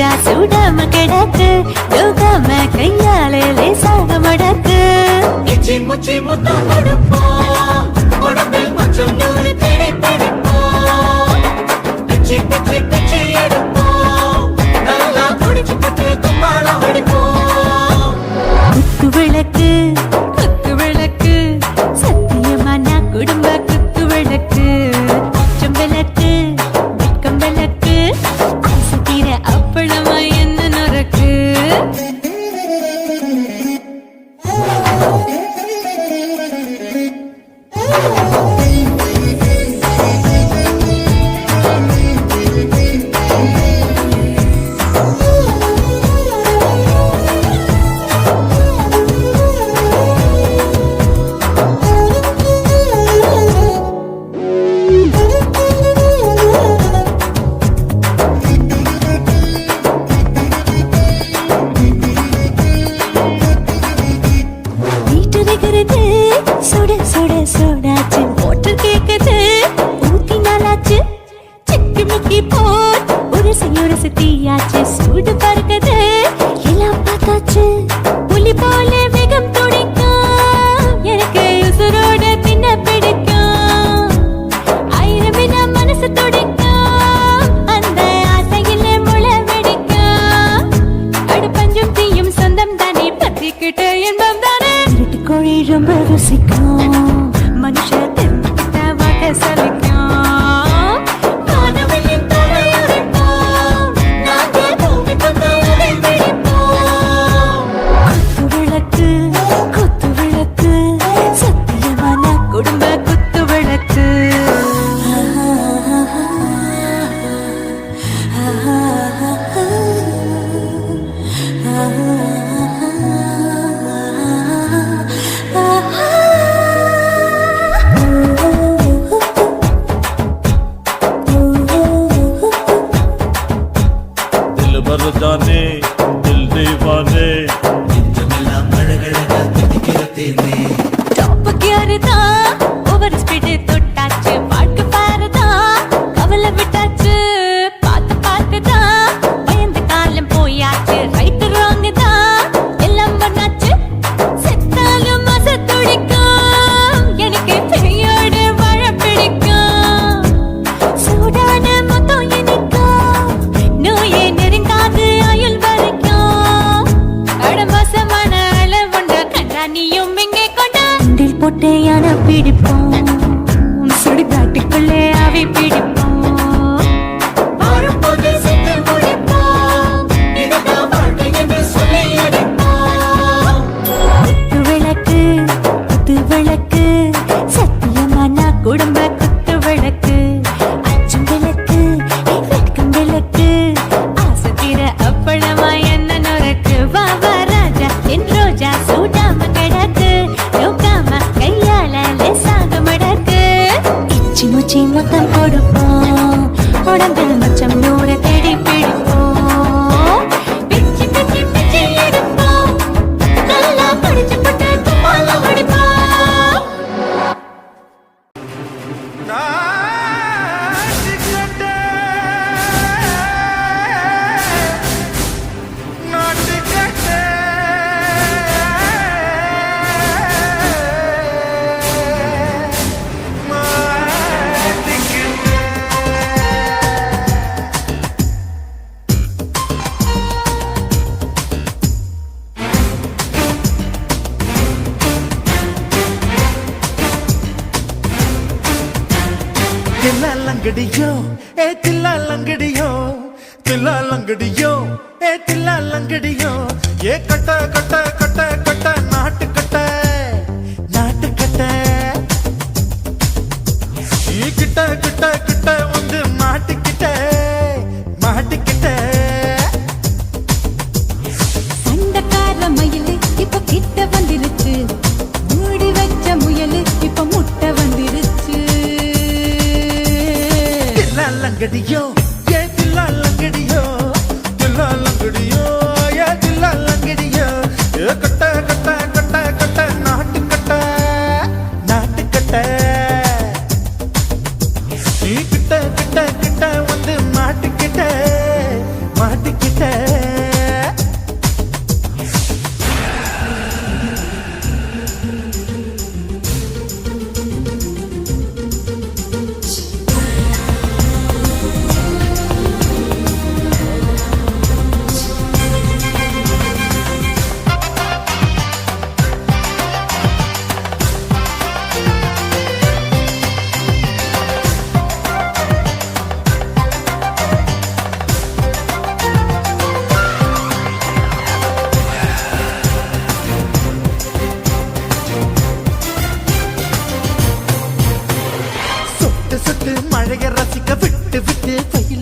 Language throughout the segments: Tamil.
ரோஜா சூடாம கிடக்கு யோகாம கையாலே லேசாக மடக்கு இச்சி முச்சி முத்தம் கொடுப்போம் உடம்பில் மச்சம் நூறு தேடி பிடிப்போம் பிச்சி பிச்சி பிச்சி எடுப்போம் நல்லா குடிச்சு பத்து கும்மாளம் அடிப்போம் குத்து விளக்கு குத்து விளக்கு சத்தியமா நான் குடும்ப குத்து விளக்கு பச்சம் விளக்கு வெட்கம் விளக்கு ஆசை தீர அப்பளமா என்ன நொறுக்கு சுட சுட சுடாச்சு மோட்டர் கேக்குது ஊத்தி நாளாச்சு சிக்கி முக்கி போர் உரசி தீயாச்சு சூடு பறக்குது எல்லாம் பார்த்தாச்சு புலி போல வேகம் துடிக்கும் எனக்கு உசுரோட தின்ன பிடிக்கும் ஆயிரம் வினா மனசு துடிக்கும் அந்த ஆசையில முளை வெடிக்கும் அடு பஞ்சும் தீயும் சொந்தம் தானே பத்திக்கிட்டு என்பம் தானே கோழி ரொம்ப ருசிக்கும் மனுஷ தெரிஞ்சுக்கிட்ட வாட்ட சலிக்கும் காணவெளியின் தலையுரைப்போம் நாங்கள் பூமி பந்த உடை பிடிப்போம் குத்து விளக்கு சத்தியமான குடும்ப குத்து விளக்கு जाने दिल दीवाने நெஞ்சமெல்லாம் அழகழகா தித்திக்கிறதேனே டாப் கியர் தான் ஓவர் ஸ்பீட் தொட்டாச்சு பாட்டு பாருதான் கவலை விட்டாச்சு பார்த்து தான் பயந்து காலம் போயாச்சு ரைட் ராங் தான் எல்லாம் பண்ணாச்சு செத்தாலும் மச துடிக்கும் எனக்கு பெரியோட வாழ பிடிக்கும் சூடான மொத்தம் எனக்கும் நோயே நெருங்காது ஆயுள் வரைக்கும் அடமோசமான அளவுண்ட கண்டா நீயும் இங்கே கொண்டா போட்டு யானை பிடிப்போம் சுடுகாட்டுக்குள்ளே அவை பிடிப்போம் வரும்போது செத்து முடிப்போம் இதுதான் வாழ்க்கை என்று சொல்லி அடிப்போம் குத்து விளக்கு சத்தியமான குடும்ப குத்து விளக்கு அச்சும் விளக்கு வெட்கம் விளக்கு ஆசை தீர அப்பளமா என்ன நொறுக்கு வா வா ராஜா என் ரோஜா சூடாம கிடக்கு யோகாம கையால லேசாக மடக்கு இச்சி முச்சி மொத்தம் கொடுப்போம் உடம்பில் மச்சம் நூறு தேடி பிடிப்போம் பிச்சி பிச்சி பிச்சி எடுப்போம் நல்லா படிச்சு பட்டு கும்மாளம் அடிப்போம் தில்லாலங்கடியோ தில்லாலங்கடியோ தில்லாலங்கடியோ தில்லாலங்கடியோ கட்ட கட்ட கட்ட கட்ட நாட்டு கட்ட நாட்டு கட்ட கிட்ட கிட்ட கிட்ட வந்து மாட்டிக்கிட்ட மாட்டிக்கிட்ட சண்டக்கார மயிலு இப்ப கிட்ட வந்துருச்சு மூடி வச்ச முயலு இப்ப முட்டை வந்துருச்சு தில்லாலங்கடியோ தில்லாலங்கடியோ தில்லாலங்கடியோ தில்லாலங்கடியோ கட்ட கட்ட கட்ட கட்ட நாட்டு கட்ட நாட்டு கட்ட நீ கிட்ட கிட்ட கிட்ட வந்து மாட்டிக்கிட்ட மாட்டிக்கிட்ட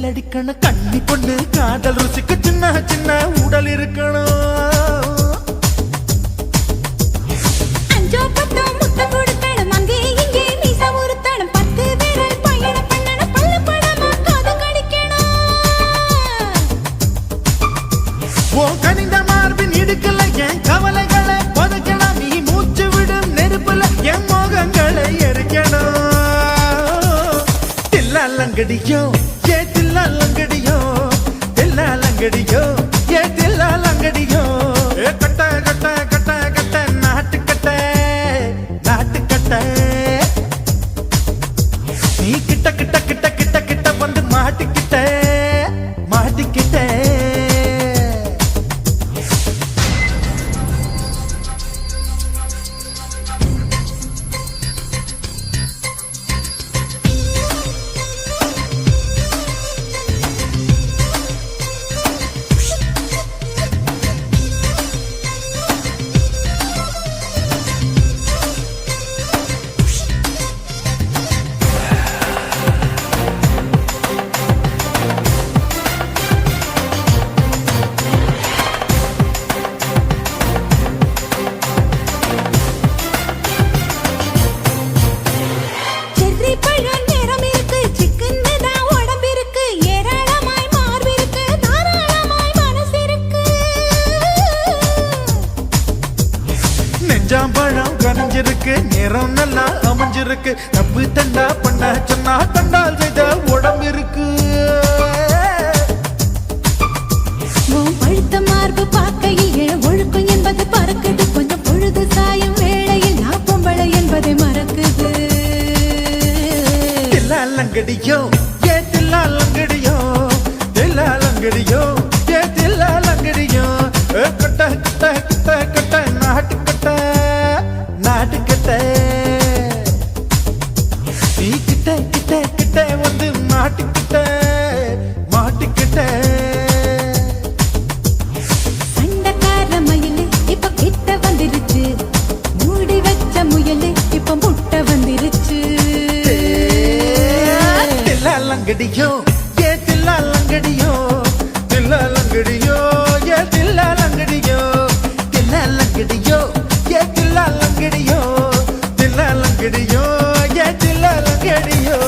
கண்ணத்தில் அடிக்கணும் கண்ணி பொண்ணு காதல் ருசிக்கு சின்ன சின்ன உடல் இருக்கணும் அஞ்சோ பத்தோ முட்டை கொடுக்கணும் அங்கே இங்கே மீசா உருத்தணும் 10 விரல் பயணம் பண்ணணும் பல்ல படமா காது கடிக்கணும் ஓ கனிந்த மார்பின் இடுக்கல என் கவலைகளை பதுக்கணும் நீ மூச்சு விடும் நெருப்புல என் மோகங்களை எரிக்கணும் தில்லாலங்கடியோ ஏ தில்லாலங்கடியோ தில்லாலங்கடியோ ஏ தில்லாலங்கடியோ ஏ கட்ட கட்ட கட்ட கட்ட நாட்டுக்கட்ட நாட்டுக்கட்ட நீ கிட்ட கிட்ட கிட்ட கிட்ட கிட்ட வந்து மாட்டிக்கிட்ட மாட்டிக்கிட்ட செர்ரி பழம் நிறம் இருக்கு சிக்கன்னு தான் உடம்பு இருக்கு ஏராளமாய் மார்பு இருக்கு தாராளமாய் மனசு இருக்கு நெஞ்சாம்பழம் கனிஞ்சிருக்கு நிறம் நல்லா அமைஞ்சிருக்கு தப்பு தண்டா பண்ண சொன்னா தண்டால் செய்த உடம்பு இருக்கு உன் பழுத்த மார்பு பார்க்கையில் இள ஒழுக்கம் என்பது பறக்குது கொஞ்சம் பொழுது சாயும் வேளையில் நான் பொம்பளை என்பதை மறக்குது தில்லாலங்கடியோ ஏ தில்லாலங்கடியோ தில்லாலங்கடியோ ஏ தில்லாலங்கடியோ கட்ட கட்ட கட்ட கட்ட நாட்டுக்கட்ட நாட்டுக்கட்ட நீ கிட்ட கிட்ட கிட்ட வந்து மாட்டிக்கிட்ட மாட்டிக்கிட்ட சண்டைக்கார மயிலு இப்ப கிட்ட வந்துருச்சு மூடி வச்ச முயலு இப்ப முட்டை வந்துருச்சு தில்லாலங்கடியோ ஏ தில்லாலங்கடியோ தில்லாலங்கடியோ ஏ தில்லாலங்கடியோ தில்லாலங்கடியோ ஏ தில்லாலங்கடியோ தில்லாலங்கடியோ ஏ தில்லாலங்கடியோ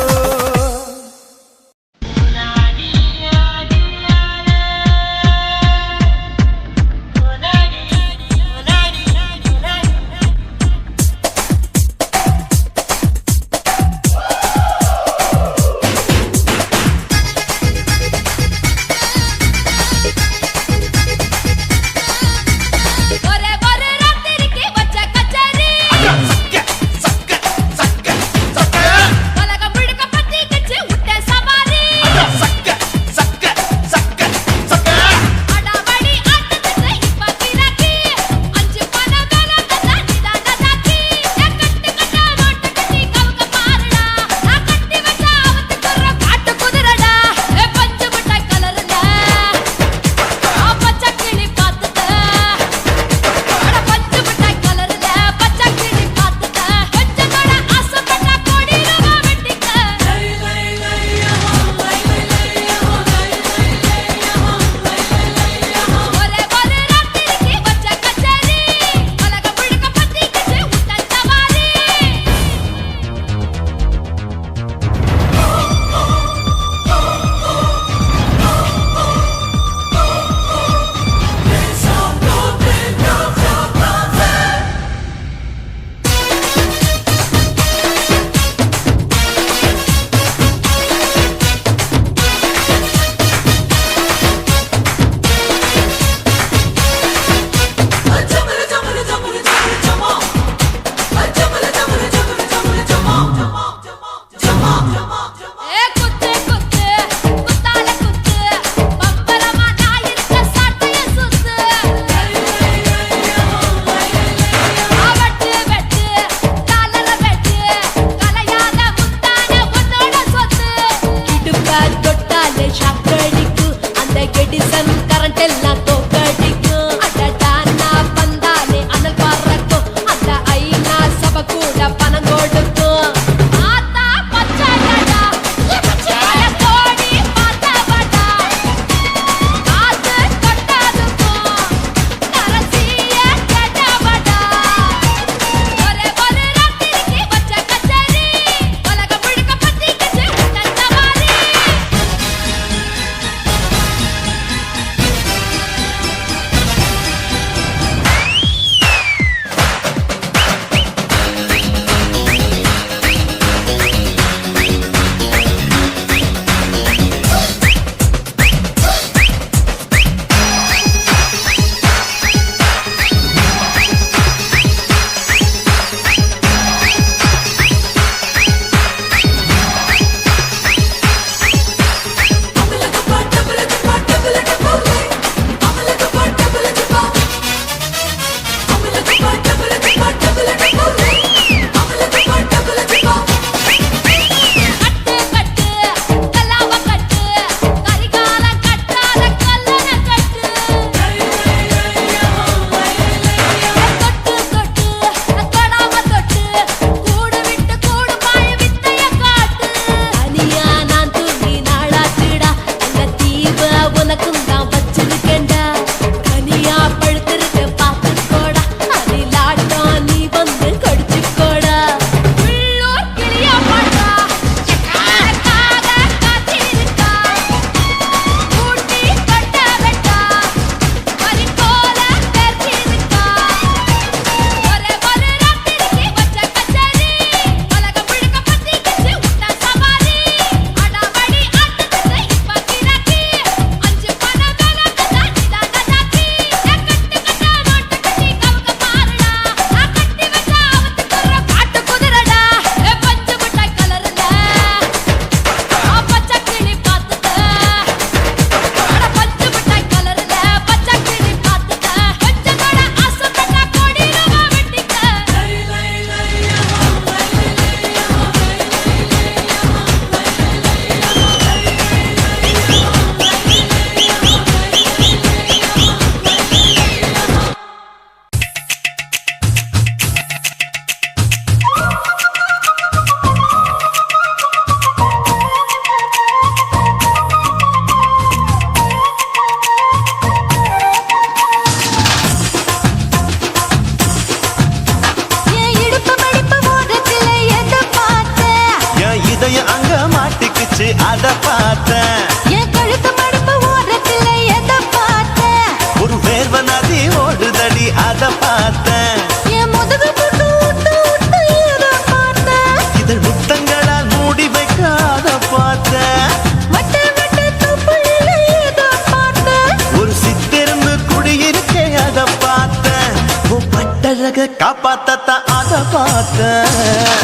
மாட்டிக்கிச்சு அத பார்த்தேன். என் கழுத்து மடுப்பு ஓரத்துல எதை பார்த்தேன்? ஒரு வேர்வ நதி ஓடுதடி அத பார்த்தேன். என் முதுகு புட்டு விட்டு விட்டு எதை பார்த்தேன்? இதழ் முத்தங்களால் மூடி வைக்க அத பார்த்தேன். வட்ட வட்ட தொப்புளில எதை பார்த்தேன்? ஒரு சித்திருந்து குடியிருக்கே அத பார்த்தேன். உன் பட்டழக காப்பாத்தத்தான் அத பார்த்தேன்.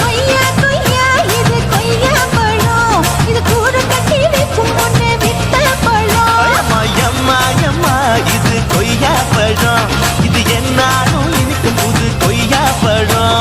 கொய்யா கொய்யா இது கொய்யா பழம், இது கூட கட்டி வைக்கும் முன்னே வித்த பழம். அம்மா எம்மா எம்மா இது கொய்யா பழம். இது என்னாலும் இனிக்கும் புது கொய்யா பழம்.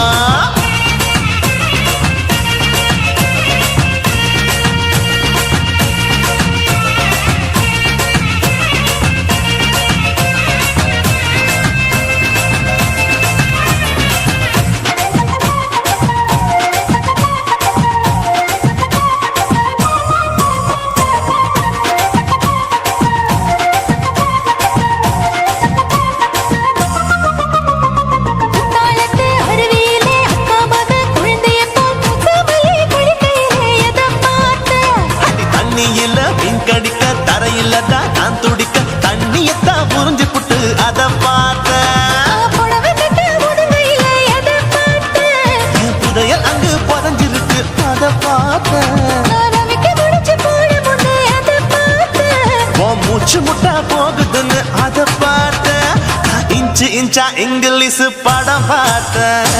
குத்தாலத்து அருவியிலே அக்கா மக குழந்தையை போல் முத்தமல்லி குளிக்கையிலே எதை பார்த்தேன்? அடி தண்ணியில மீன் கடிக்க தரையில தான் நான் துடிக்க தண்ணியத்தான் புரிஞ்சு புட்டு அத பார்த்தேன். புடவை கட்ட உடுவையில எதை பார்த்தேன்? என் புதையல் அங்கு புதஞ்சிருக்கு அத பார்த்தேன். ரவிக்கு முடிச்சு போட முன்னே எதை பார்த்தேன்? உன் மூச்சு முட்டா போகுதுன்னு அத பார்த்தேன். நான் இன்ச்சு இன்ச்சா இங்கிலீஷ் படம் பார்த்தேன்.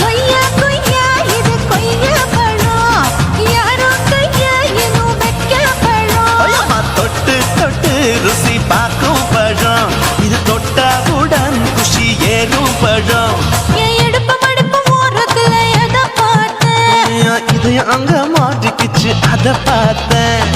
கொய்யா கொய்யா இது கொய்யா பழம், யாரோ கையா இன்னும் வைக்க பழம். ஐயம்மா தொட்டு தொட்டு ருசி பார்க்கும் பழம். இது தொட்டாவுடன் குஷி ஏறும் பழம். என் இடுப்பு மடுப்பு ஓரத்துல எதை பார்த்தேன்? என் இதயம் அங்க மாட்டிக்கிச்சு அத பார்த்தேன்.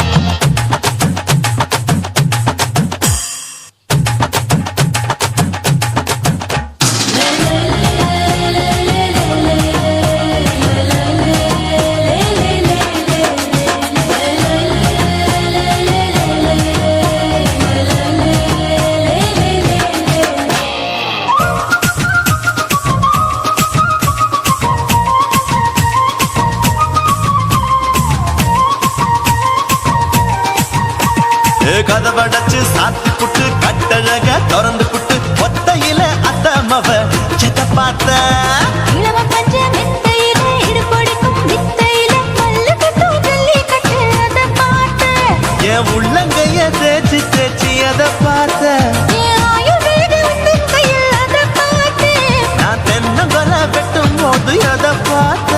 கதவடைச்சு சாத்தி புட்டு கட்டழக திறந்து புட்டு ஒத்தையில அத்தமவ செத்த பார்த்த. இளவ பஞ்ச மெத்தையில இடுப்பொடிக்கும் வித்தையில மல்லு கட்டும் ஜல்லி கட்டு அதை பார்த்தேன். என் உள்ளங்கைய தேய்ச்சி தேய்ச்சி அத பார்த்த. என் ஆயுர்வேத உந்தன் கையில் அதை பார்த்தேன். நான் தென்னங்கொலை வெட்டும் போது அத பார்த்த.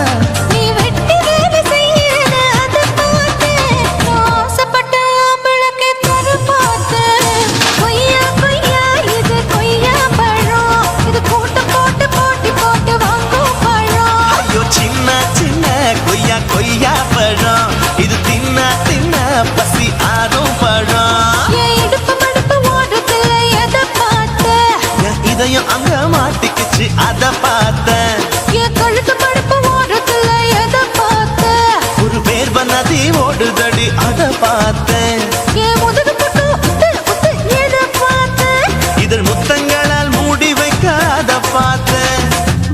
நீ வெட்டி வேலை செய்யறது அதை பார்த்தேன். நான் ஆசைப்பட்ட ஆம்பளுக்கு தர பார்த்தேன். கொய்யா கொய்யா இது கொய்யா பழம், இது கூட்டு போட்டு போட்டி போட்டு வாங்கும் பழம். ஐயோ சின்ன சின்ன கொய்யா கொய்யா பழம். இது தின்ன தின்ன பசி ஆறும் பழம். என் இடுப்பு மடுப்பு ஓரத்துல எதை பார்த்தேன்? என் இதயம் அங்க மாட்டிக்கிச்சு அத பார்த்தேன். என் கழுத்து மடுப்பு ஓரத்துல எதை பார்த்தேன்? ஒரு வேர்வ நதி ஓடுதடி அத பார்த்தேன். என் முதுகு புட்டு உத்து உத்து எதை பார்த்தேன்? இதழ் முத்தங்களால் மூடி வைக்க அத பார்த்தேன்.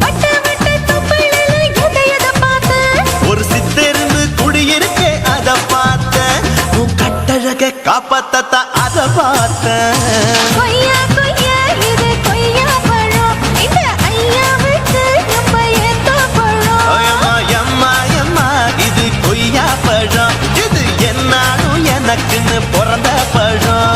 வட்ட வட்ட தொப்புளில எதை பார்த்தேன்? ஒரு சித்திருந்து குடியிருக்கே அத பார்த்தேன். உன் கட்டழக காப்பாத்தத்தான் அத பார்த்தேன். கொய்யா கொய்யா இது கொய்யா பழம், இந்த ஐயாவுக்கு நம்ம ஏத்த பழம். ஐயம்மா எம்மா எம்மா இது கொய்யா பழம். இது என்னாலும் எனக்குன்னு பிறந்த பழம்.